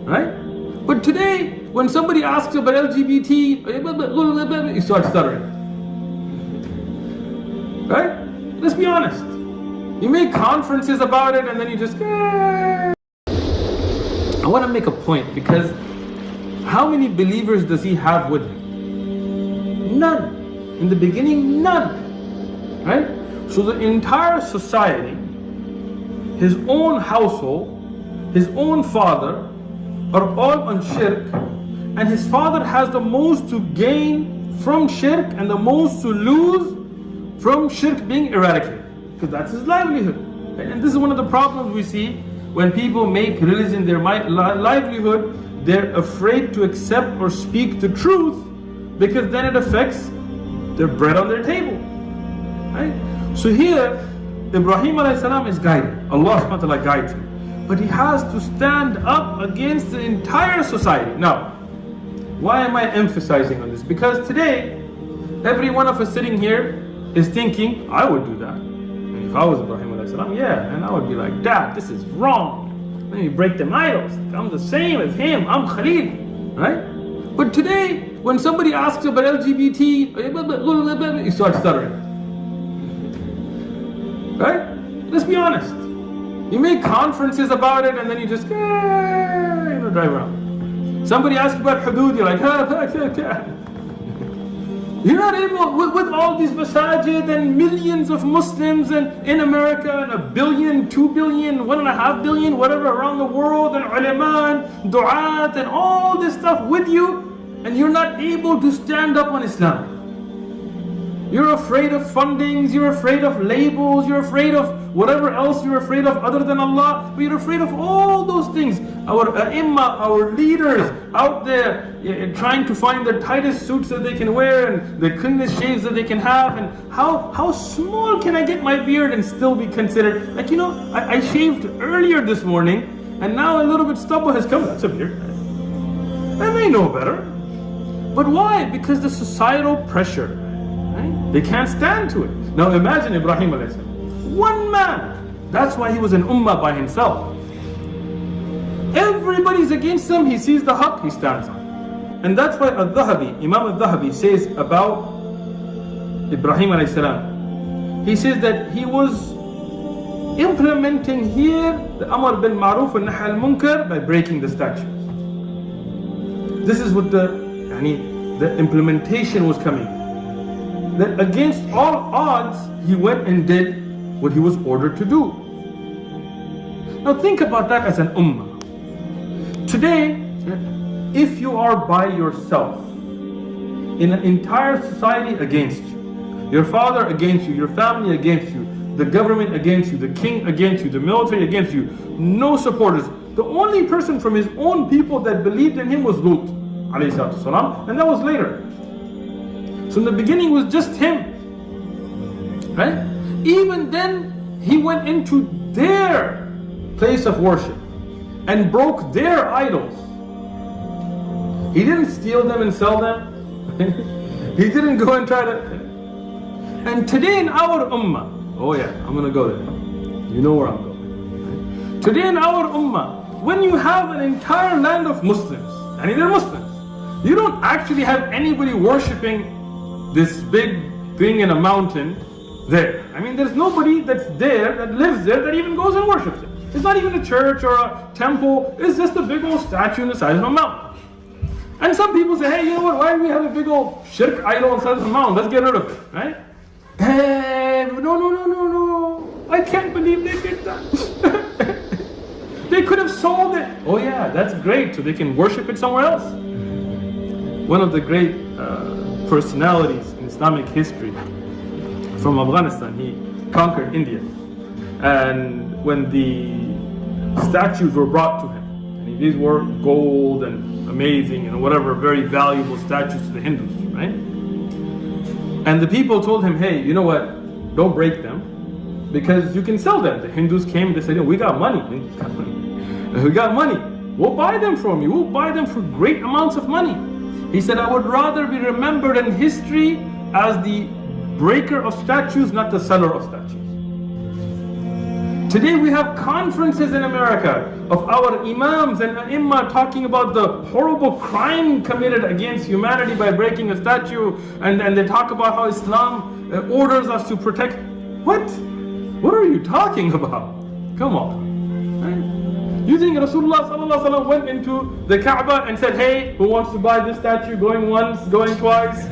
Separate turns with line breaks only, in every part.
right? But today, when somebody asks about LGBT, you start stuttering. Right? Let's be honest. You make conferences about it and then you just... I want to make a point, because how many believers does he have with him? None. In the beginning, none. Right? So the entire society, his own household, his own father, are all on shirk, and his father has the most to gain from shirk and the most to lose from shirk being eradicated, because that's his livelihood. And this is one of the problems we see when people make religion their livelihood. They're afraid to accept or speak the truth, because then it affects their bread on their table. Right? So here, Ibrahim alayhi salam is guided. Allah subhanahu wa ta'ala guides him. But he has to stand up against the entire society. Now, why am I emphasizing on this? Because today, every one of us sitting here is thinking, I would do that. And if I was Ibrahim alayhi salam, yeah, and I would be like, Dad, this is wrong. Let me break them idols. I'm the same as him. I'm Khalil. Right? But today, when somebody asks about LGBT, you start stuttering. Right? Let's be honest. You make conferences about it and then you just drive around. Somebody asks about hudud, you're like, You're not able, with all these masajid and millions of Muslims and in America and 1 billion, 2 billion, 1.5 billion, whatever around the world, and ulama and du'at and all this stuff with you, and you're not able to stand up on Islam. You're afraid of fundings, you're afraid of labels, you're afraid of whatever else you're afraid of other than Allah, but you're afraid of all those things. Our ai''imma, our leaders out there trying to find the tightest suits that they can wear and the cleanest shaves that they can have, and how small can I get my beard and still be considered? Like, I shaved earlier this morning and now a little bit stubble has come. That's a beard. And they know better. But why? Because the societal pressure. They can't stand to it. Now imagine Ibrahim alayhi salam, one man. That's why he was an ummah by himself. Everybody's against him. He sees the haqq, he stands on. And that's why Imam al-Dhahabi says about Ibrahim alayhi salam. He says that he was implementing here the Amr bil Ma'ruf and Nahy al Munkar by breaking the statues. This is what the implementation was coming. That against all odds, he went and did what he was ordered to do. Now think about that as an ummah. Today, if you are by yourself, in an entire society against you, your father against you, your family against you, the government against you, the king against you, the military against you, no supporters. The only person from his own people that believed in him was Lut, alayhi salatu wasalam, and that was later. So in the beginning was just him, right? Even then, he went into their place of worship and broke their idols. He didn't steal them and sell them. He didn't go and try to... And today in our ummah, oh yeah, I'm going to go there. You know where I'm going. Today in our ummah, when you have an entire land of Muslims, and they're Muslims, you don't actually have anybody worshipping this big thing in a mountain there. There's nobody that's there, that lives there, that even goes and worships it. It's not even a church or a temple. It's just a big old statue in the size of a mountain. And some people say, hey, you know what? Why do we have a big old shirk idol on the size of a mountain? Let's get rid of it, right? Hey, no. I can't believe they did that. They could have sold it. Oh yeah, that's great. So they can worship it somewhere else. One of the great personalities in Islamic history from Afghanistan, he conquered India, and when the statues were brought to him, and these were gold and amazing and whatever, very valuable statues to the Hindus, right? And the people told him, hey, you know what, don't break them, because you can sell them. The Hindus came and they said, we got money, we got money, we'll buy them from you, we'll buy them for great amounts of money. He said, I would rather be remembered in history as the breaker of statues, not the seller of statues. Today we have conferences in America of our imams and ai talking about the horrible crime committed against humanity by breaking a statue, and they talk about how Islam orders us to protect. What? What are you talking about? Come on. Right? You think Rasulullah sallallahu alaihi wasallam went into the Kaaba and said, hey, who wants to buy this statue? Going once, going twice?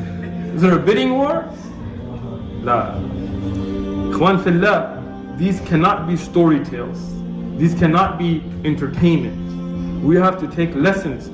Is there a bidding war? La. Ikhwan fillah, these cannot be story tales. These cannot be entertainment. We have to take lessons